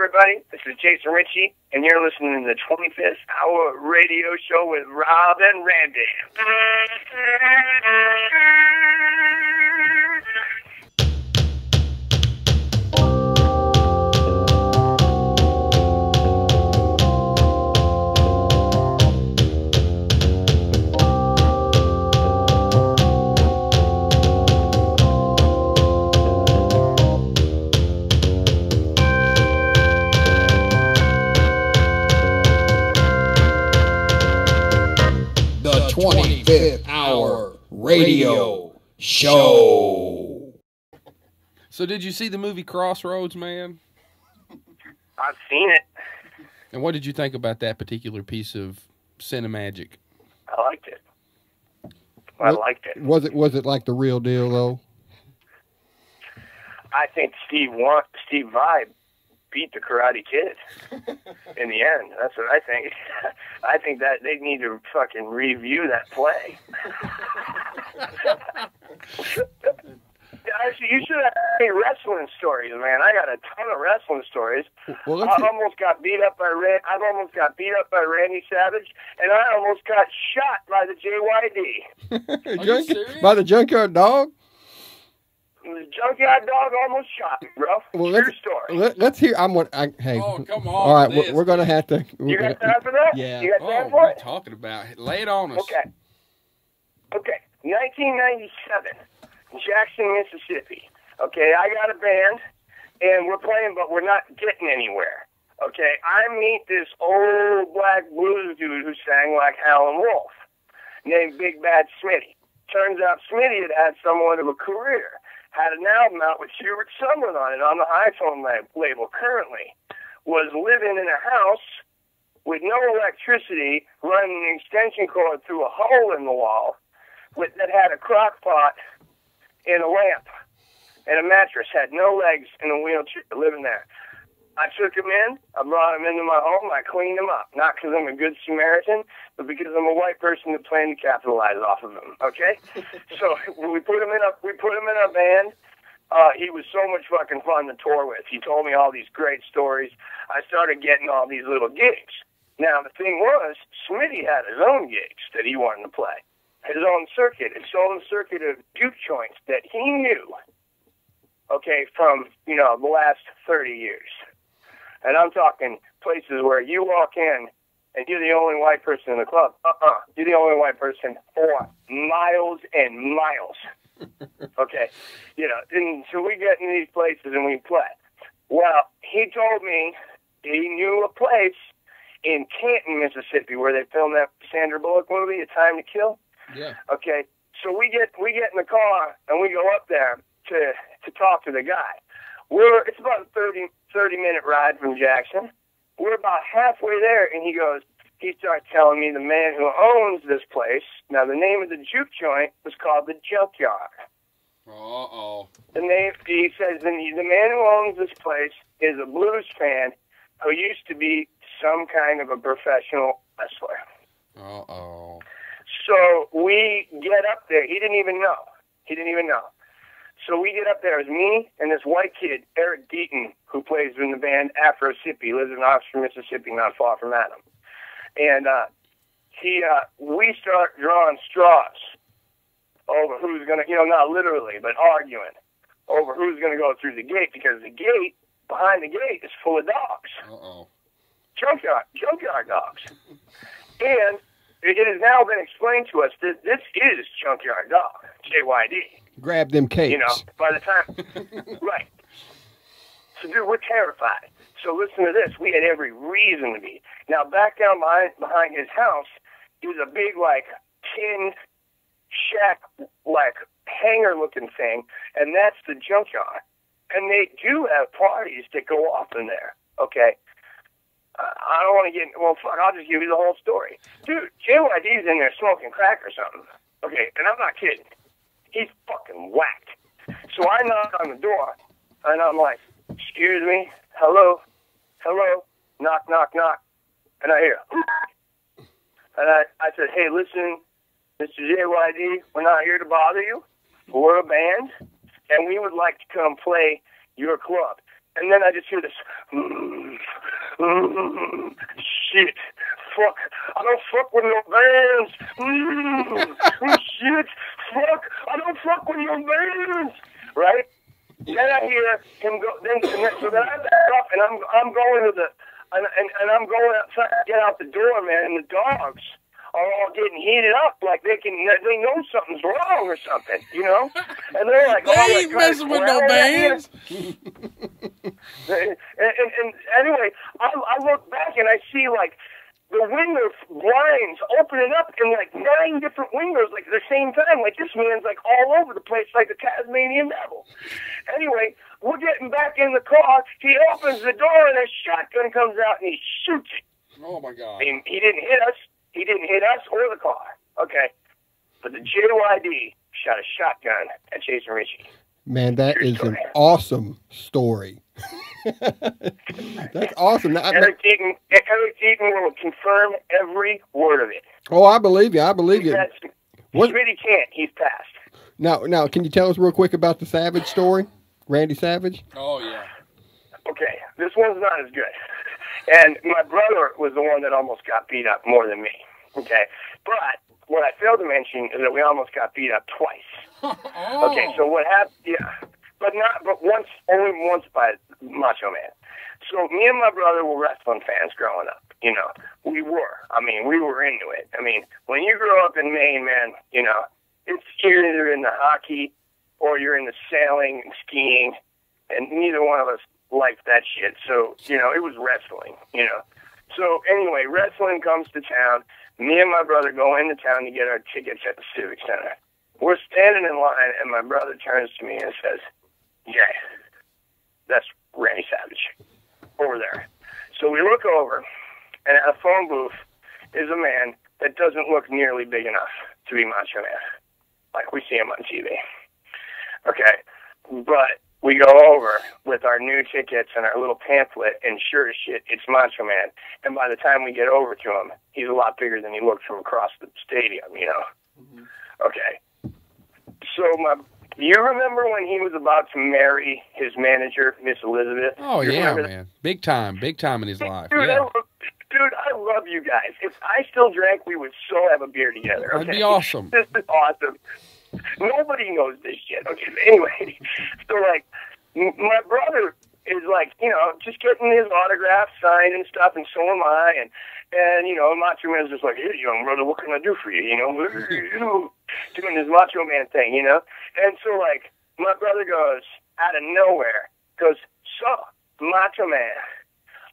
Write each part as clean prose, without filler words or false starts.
everybody. This is Jason Ricci, and you're listening to the 25th Hour Radio Show with Rob and Randy. The 25th Hour Radio Show. So did you see the movie Crossroads, man? I've seen it. And what did you think about that particular piece of cinemagic? I liked it. I liked it. Was it like the real deal, though? I think Steve Vai beat the Karate Kid in the end. That's what I think. I think that they need to fucking review that play. Actually, you should have any wrestling stories, man. I got a ton of wrestling stories. Well, I almost got beat up by Randy Savage, and I almost got shot by the JYD. By the Junkyard Dog? The Junkyard Dog almost shot me, bro. Well, True story. Let's hear. Hey. Oh, come on. All right, we're going to have to. You got time for that? Yeah. You got time for What are it? you talking about? Lay it on us. Okay. 1997, Jackson, Mississippi. Okay, I got a band, and we're playing, but we're not getting anywhere. Okay, I meet this old black blues dude who sang like Howlin' Wolf, named Big Bad Smitty. Turns out Smitty had somewhat of a career. Had an album out with Hubert Sumlin on it on the iPhone label currently. Was living in a house with no electricity, running an extension cord through a hole in the wall that had a crock pot and a lamp and a mattress. Had no legs and a wheelchair, living there. I took him in. I brought him into my home. I cleaned him up. Not because I'm a good Samaritan, but because I'm a white person that planned to capitalize off of him. Okay, so we put him in a band. He was so much fucking fun to tour with. He told me all these great stories. I started getting all these little gigs. Now the thing was, Smitty had his own gigs that he wanted to play. His own circuit, his own circuit of juke joints that he knew. Okay, from the last 30 years. And I'm talking places where you walk in and you're the only white person in the club. You're the only white person for miles and miles. Okay. And so we get into these places and we play. Well, he told me he knew a place in Canton, Mississippi, where they filmed that Sandra Bullock movie, A Time to Kill. Yeah. Okay. So we get in the car and we go up there to talk to the guy. It's about a 30-minute ride from Jackson. We're about halfway there, and he starts telling me the man who owns this place. Now, the name of the juke joint was called the Junkyard. Uh-oh. He says the man who owns this place is a blues fan who used to be some kind of a professional wrestler. Uh-oh. So we get up there. He didn't even know. So we get up there. It was me and this white kid, Eric Deaton, who plays in the band Afro Sippy, lives in Oxford, Mississippi, not far from Adam. And we start drawing straws over who's going to, not literally, but arguing over who's going to go through the gate, because the gate, behind the gate, is full of dogs. Uh-oh. Junkyard dogs. And it has now been explained to us that this is Junkyard Dog, JYD. Grab them cakes. By the time, right. So, dude, we're terrified. So listen to this. We had every reason to be. Now, back down behind his house is a big, tin shack, hangar-looking thing, and that's the junkyard. And they do have parties that go off in there, okay? I don't want to get... Well, fuck, I'll just give you the whole story. Dude, JYD's in there smoking crack or something. Okay, and I'm not kidding. He's fucking whacked. So I knock on the door, and I'm like, excuse me, hello, knock, knock, knock. And I hear, and I said, hey, listen, Mr. JYD, we're not here to bother you. We're a band, and we would like to come play your club. And then I just hear this, shit, fuck, I don't fuck with no bands, shit, fuck, I don't fuck with no bands, right? Then I hear him go, so then I back up, and I'm going to the, and I'm going outside to get out the door, man, and the dogs are all getting heated up, like they know something's wrong or something, you know? And they're like, they ain't messing with no bands. And anyway, I look back and I see like the window blinds opening up in like 9 different windows like at the same time. Like this man's like all over the place like a Tasmanian devil. Anyway, we're getting back in the car. He opens the door and a shotgun comes out and he shoots it. Oh my God. He didn't hit us. He didn't hit us or the car. Okay. But the JYD shot a shotgun at Jason Ricci. Man, that is an awesome story. That's awesome. Eric Deaton will confirm every word of it. Oh, I believe you. I believe you. He really can't. He's passed. Now, can you tell us real quick about the Savage story? Randy Savage? Oh, yeah. Okay, this one's not as good. And my brother was the one that almost got beat up more than me. Okay, but what I failed to mention is that we almost got beat up twice. Oh. Okay, so what happened? Yeah, but only once by Macho Man. So me and my brother were wrestling fans growing up. You know, we were. I mean, we were into it. I mean, when you grow up in Maine, man, you know, it's either in the hockey or you're in the sailing and skiing, and neither one of us liked that shit. So, you know, it was wrestling, you know. So anyway, wrestling comes to town. Me and my brother go into town to get our tickets at the Civic Center. We're standing in line, and my brother turns to me and says, "Yeah, that's Randy Savage over there." So we look over, and at a phone booth is a man that doesn't look nearly big enough to be Macho Man, like we see him on TV. Okay, but we go over with our new tickets and our little pamphlet, and sure as shit, it's Macho Man. And by the time we get over to him, he's a lot bigger than he looked from across the stadium, you know? Mm-hmm. Okay. So you remember when he was about to marry his manager, Miss Elizabeth? Oh, yeah, man. Big time in his life. Dude, yeah. I love you guys. If I still drank, we would so have a beer together. Okay? That'd be awesome. This is awesome. Nobody knows this shit. Okay, anyway, so like, my brother is like, you know, just getting his autograph signed and stuff, and so am I, and you know, Macho Man's just like, "Hey, young brother, what can I do for you?" You know, doing his Macho Man thing, you know, and so like, my brother goes out of nowhere, goes, "So, Macho Man,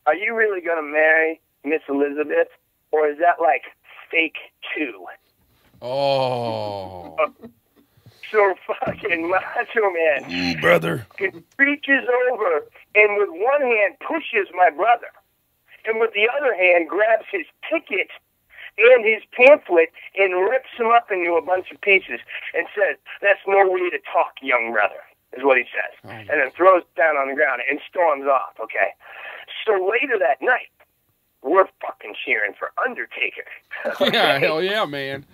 are you really gonna marry Miss Elizabeth, or is that like fake too?" Oh. So fucking Macho Man, brother, reaches over and with one hand pushes my brother, and with the other hand grabs his ticket and his pamphlet and rips him up into a bunch of pieces and says, "That's no way to talk, young brother," is what he says, and then throws it down on the ground and storms off. Okay, so later that night, we're fucking cheering for Undertaker. Okay? Yeah, hell yeah, man.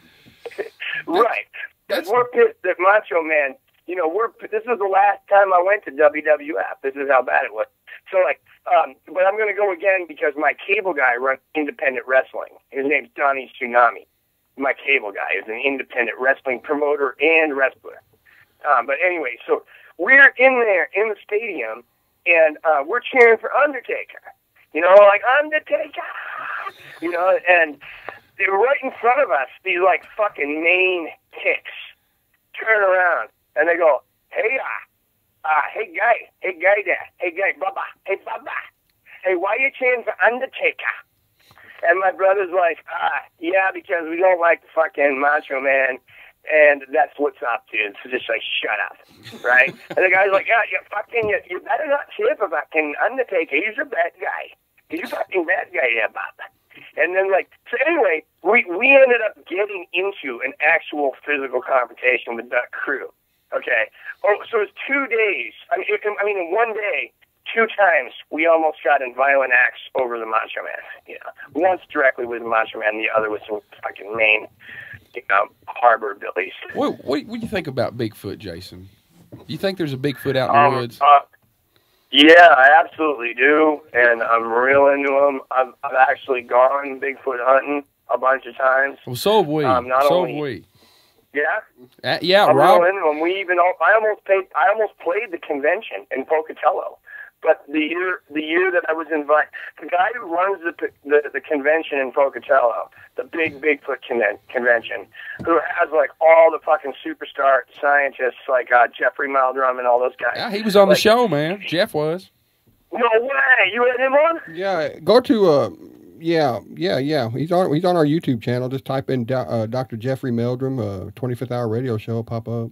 Right. We're pissed that Macho Man, you know, this is the last time I went to WWF. This is how bad it was. So, like, but I'm going to go again because my cable guy runs independent wrestling. His name's Donnie Tsunami. My cable guy is an independent wrestling promoter and wrestler. But anyway, so we're in there in the stadium, and we're cheering for Undertaker. You know, like, Undertaker! You know, and they were right in front of us, these, like, fucking Maine ticks turn around, and they go, "Hey, hey guy there, hey guy, Bubba, hey, why you cheering for Undertaker?" And my brother's like, "Yeah, because we don't like the fucking Macho Man, and that's what's up, dude, so just, like, shut up," right? And the guy's like, "Yeah, you better not cheer for fucking Undertaker, he's a bad guy. He's a fucking bad guy there, Bubba." And then, like, so anyway, we ended up getting into an actual physical confrontation with that crew. Okay. Oh, so it was 2 days. I mean, in one day, 2 times we almost got in violent acts over the Macho Man. You know, once directly with the Macho Man, the other with some fucking Maine, you know, harbor billies. What do you think about Bigfoot, Jason? You think there's a Bigfoot out in the woods? Yeah, I absolutely do, and I'm real into them. I've actually gone Bigfoot hunting a bunch of times. Well, so have we. Not So only, have we. Yeah, Yeah, I'm Rob. real into them. We even I almost played the convention in Pocatello, but the year that I was invited, the guy who runs the convention in Pocatello, the big Bigfoot convention, who has like all the fucking superstar scientists like Jeffrey Meldrum and all those guys. Yeah, he was on the show, man. Jeff was. No way! You had him on? Yeah, go to yeah. He's on our YouTube channel. Just type in Dr. Jeffrey Meldrum, 25th Hour Radio Show, pop up.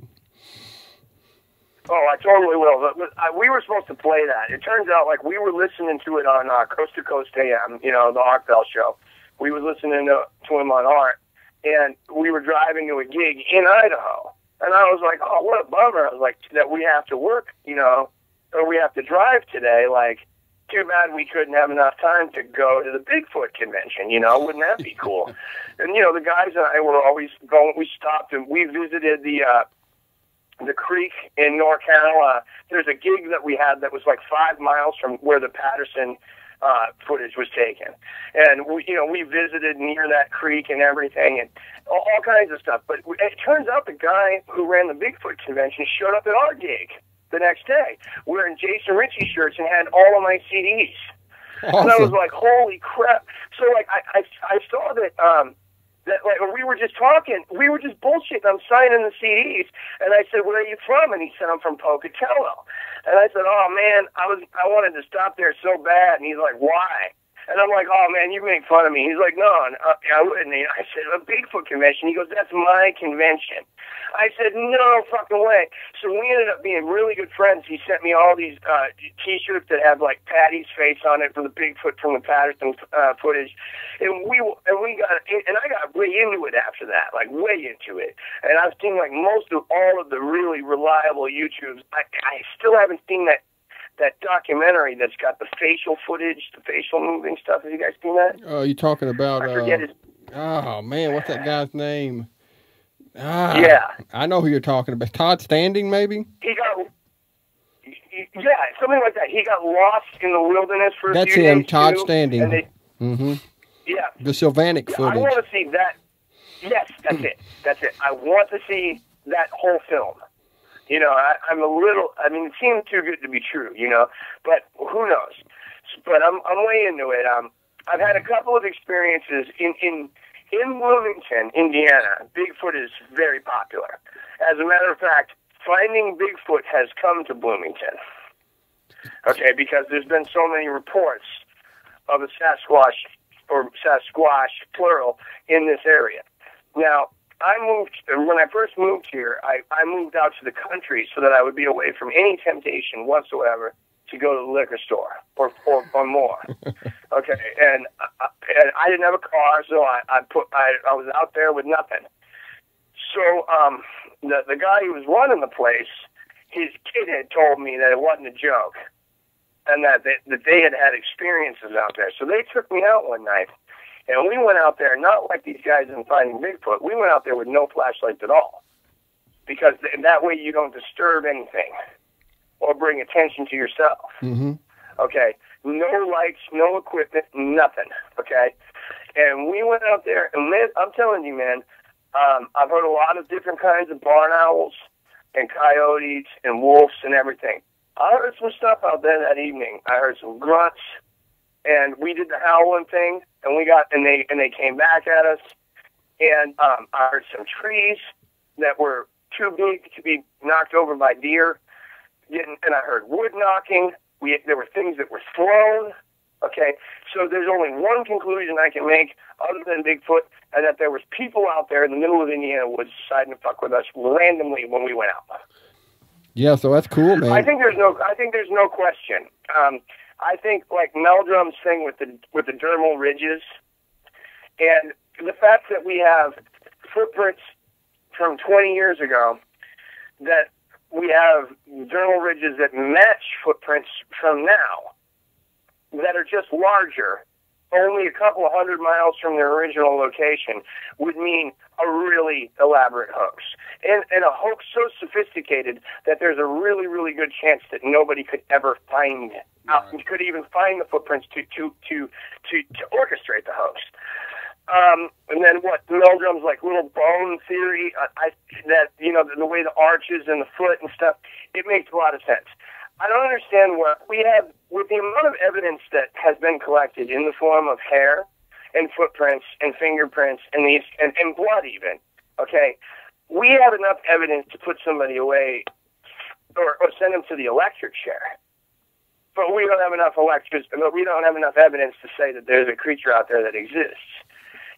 Oh, I totally will. We were supposed to play that. It turns out, like, we were listening to it on Coast to Coast AM, the Art Bell show. We were listening to him on Art, and we were driving to a gig in Idaho. And I was like, oh, what a bummer. I was like, that we have to work, or we have to drive today. Like, too bad we couldn't have enough time to go to the Bigfoot convention, Wouldn't that be cool? And, the guys and I were always going. We stopped and we visited the creek in NorCal. There's a gig that we had that was like 5 miles from where the Patterson footage was taken. And we visited near that creek and everything and all kinds of stuff. But it turns out the guy who ran the Bigfoot convention showed up at our gig the next day wearing Jason Ricci shirts and had all of my CDs. Awesome. And I was like, holy crap. So like I saw that like when we were just talking, we were just bullshitting. I'm signing the CDs, and I said, "Where are you from?" And he said, "I'm from Pocatello." And I said, "Oh man, I wanted to stop there so bad." And he's like, "Why?" And I'm like, "Oh man, you make fun of me." He's like, "No, I wouldn't." I said, "A Bigfoot convention." He goes, "That's my convention." I said, "No fucking way." So we ended up being really good friends. He sent me all these T-shirts that have like Patty's face on it for the Bigfoot from the Patterson footage, and I got way into it after that, like way into it. And I've seen like most of all of the really reliable YouTubes. I still haven't seen that documentary that's got the facial footage, the facial moving stuff. Have you guys seen that? You talking about? I forget his. Oh man, what's that guy's name? Yeah, I know who you're talking about. Todd Standing, maybe? Yeah, something like that. He got lost in the wilderness for a few days. That's him, Todd Standing. Yeah. The Sylvanic footage. I want to see that. Yes, that's it. I want to see that whole film. I'm a little, it seems too good to be true, but who knows? But I'm way into it. I've had a couple of experiences in Bloomington, Indiana. Bigfoot is very popular. As a matter of fact, finding Bigfoot has come to Bloomington. Okay, because there's been so many reports of a Sasquatch, or Sasquatch, plural, in this area. Now, when I first moved here, I moved out to the country so that I would be away from any temptation whatsoever to go to the liquor store or more. Okay, and I didn't have a car, so I was out there with nothing. So the guy who was running the place, his kid had told me that it wasn't a joke, and that they had experiences out there. So they took me out one night, and we went out there not like these guys in Finding Bigfoot. We went out there with no flashlights at all, because that way you don't disturb anything or bring attention to yourself. Mm-hmm. Okay, no lights, no equipment, nothing. Okay, and we went out there, and I'm telling you, man, I've heard a lot of different kinds of barn owls and coyotes and wolves and everything. I heard some stuff out there that evening. I heard some grunts, and we did the howling thing, and they came back at us, and I heard some trees that were too big to be knocked over by deer. And I heard wood knocking. There were things that were thrown. Okay, so there's only one conclusion I can make other than Bigfoot, and that there was people out there in the middle of Indiana woods deciding to fuck with us randomly when we went out. Yeah, so that's cool, man. I think there's no question. I think like Meldrum's thing with the dermal ridges, and the fact that we have footprints from 20 years ago that we have dermal ridges that match footprints from now that are just larger, only a couple of 100 miles from their original location would mean a really elaborate hoax. And a hoax so sophisticated that there's a really, really good chance that nobody could ever find out, could even find the footprints to orchestrate the hoax. And then what Meldrum's like little bone theory, that, you know, the way the arches and the foot and stuff, it makes a lot of sense. I don't understand what we have, with the amount of evidence that has been collected in the form of hair and footprints and fingerprints and and blood even, okay? We have enough evidence to put somebody away or send them to the electric chair. But we don't have enough we don't have enough evidence to say that there's a creature out there that exists.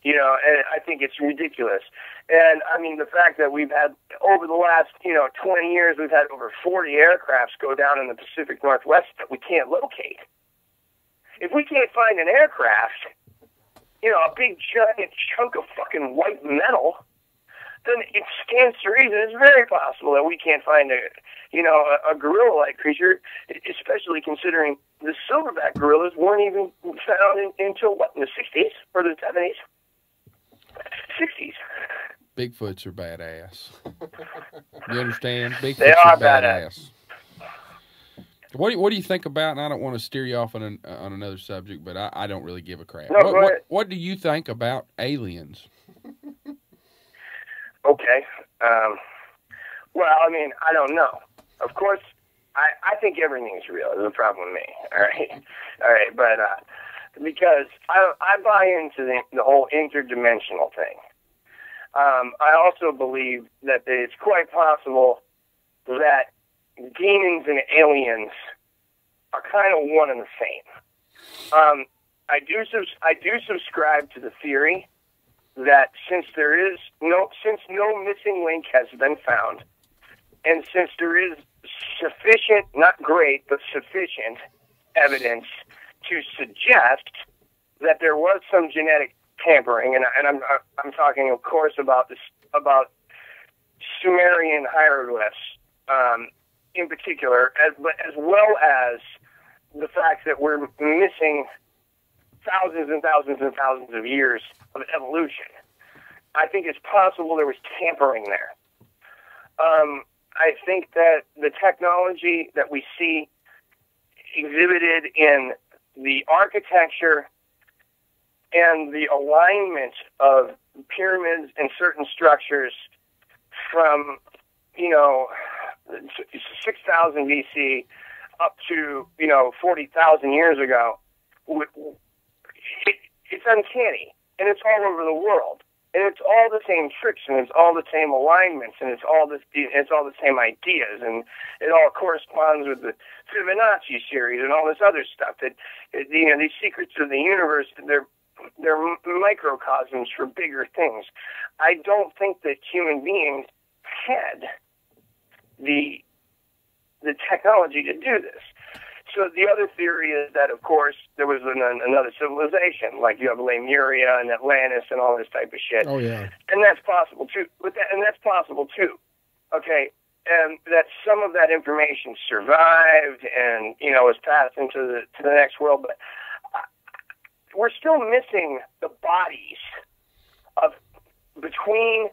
You know, and I think it's ridiculous. And, I mean, the fact that we've had, over the last, 20 years, we've had over 40 aircrafts go down in the Pacific Northwest that we can't locate. If we can't find an aircraft, a big giant chunk of fucking white metal, then it stands to reason it's very possible that we can't find a gorilla-like creature, especially considering the silverback gorillas weren't even found until, in the 60s or the 70s? 60s. Bigfoots are badass. You understand? Bigfoots They are badass. What do you think about, and I don't want to steer you off on another subject, but I don't really give a crap. No, what do you think about aliens? Okay. Well, I mean, I don't know. Of course, I think everything's real. There's a problem with me. All right. But because I buy into the whole interdimensional thing. I also believe that it's quite possible that demons and aliens are kind of one and the same. I do subscribe to the theory that since no missing link has been found, and since there is sufficient, not great, but sufficient evidence to suggest that there was some genetic tampering, and I'm talking, of course, about Sumerian hieroglyphs in particular, as well as the fact that we're missing thousands and thousands and thousands of years of evolution. I think it's possible there was tampering there. I think that the technology that we see exhibited in the architecture and the alignment of pyramids and certain structures from, 6,000 BC up to, 40,000 years ago, it's uncanny, and it's all over the world. And it's all the same tricks, and it's all the same alignments, and it's all the same ideas, and it all corresponds with the Fibonacci series and all this other stuff. That these secrets of the universe, they're microcosms for bigger things. I don't think that human beings had the technology to do this. So the other theory is that, of course, there was another civilization, like you have Lemuria and Atlantis and all this type of shit. Oh, yeah. And that's possible, too. Okay? And that some of that information survived and, was passed into the next world. But we're still missing the bodies of between,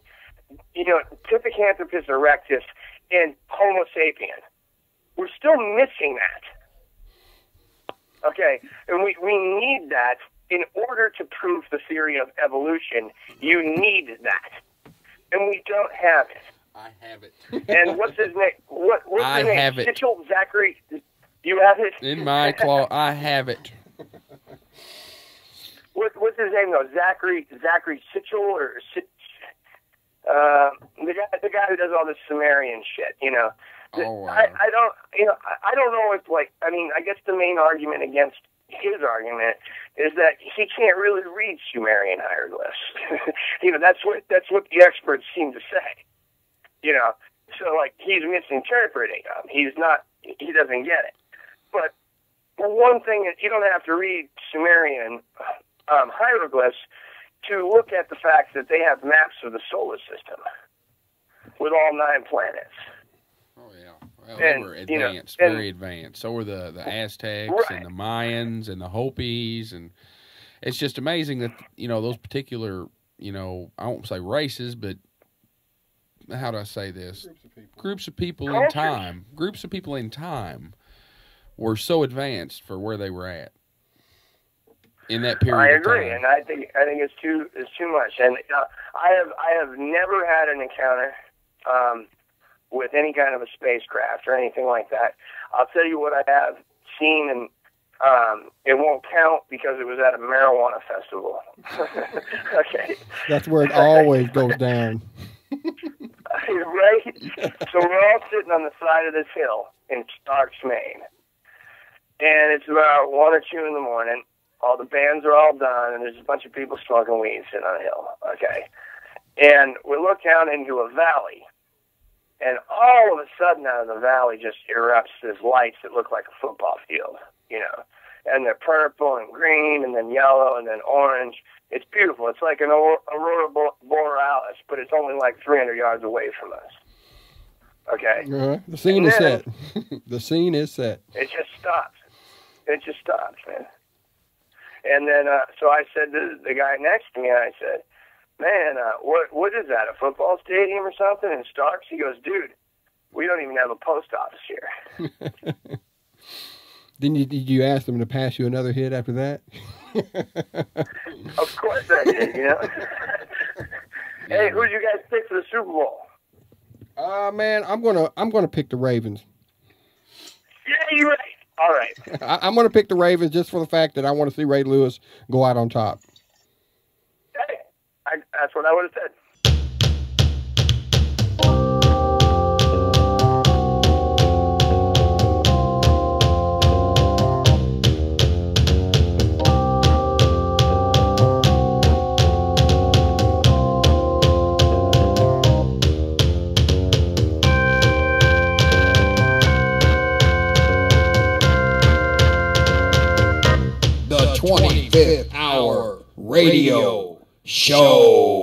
Pithecanthropus erectus and Homo sapien. We're still missing that. Okay, and we need that in order to prove the theory of evolution. You need that, and we don't have it. I have it. And what's his name? What's his name? I have it. Sitchell Zachary. You have it in my claw. I have it. What's his name though? Zachary Sitchell or the guy who does all this Sumerian shit. Oh, wow. I don't know if I guess the main argument against his argument is that he can't really read Sumerian hieroglyphs. That's what the experts seem to say. So he's misinterpreting them. He doesn't get it. But one thing is, you don't have to read Sumerian hieroglyphs to look at the fact that they have maps of the solar system with all 9 planets. Oh, yeah. Well, they were advanced, very advanced. So were the Aztecs right. and the Mayans and the Hopis. it's just amazing that, those particular, I won't say races, but how do I say this? Groups of people in time were so advanced for where they were at in that period. I of agree, time. and I think it's too much. And I have never had an encounter with any kind of a spacecraft or anything like that. I'll tell you what I have seen, and it won't count because it was at a marijuana festival. Okay. That's where it always goes down. Right? So we're all sitting on the side of this hill in Starks, Maine. And it's about 1 or 2 in the morning. All the bands are all done, and there's a bunch of people smoking weed sitting on a hill. Okay. And we look down into a valley. And all of a sudden out of the valley just erupts these lights that look like a football field, And they're purple and green and then yellow and then orange. It's beautiful. It's like an aurora borealis, but it's only like 300 yards away from us. Okay? The scene is set. The scene is set. It just stops. Man. And then, so I said to the guy next to me, I said, man, what is that, a football stadium or something in Starks? He goes, dude, we don't even have a post office here. Did you ask them to pass you another hit after that? Of course I did, Hey, who'd you guys pick for the Super Bowl? Man, I'm gonna pick the Ravens. Yeah, you're right. All right. I'm gonna pick the Ravens just for the fact that I want to see Ray Lewis go out on top. Hey, that's what I would have said. The 25th Hour Radio Show.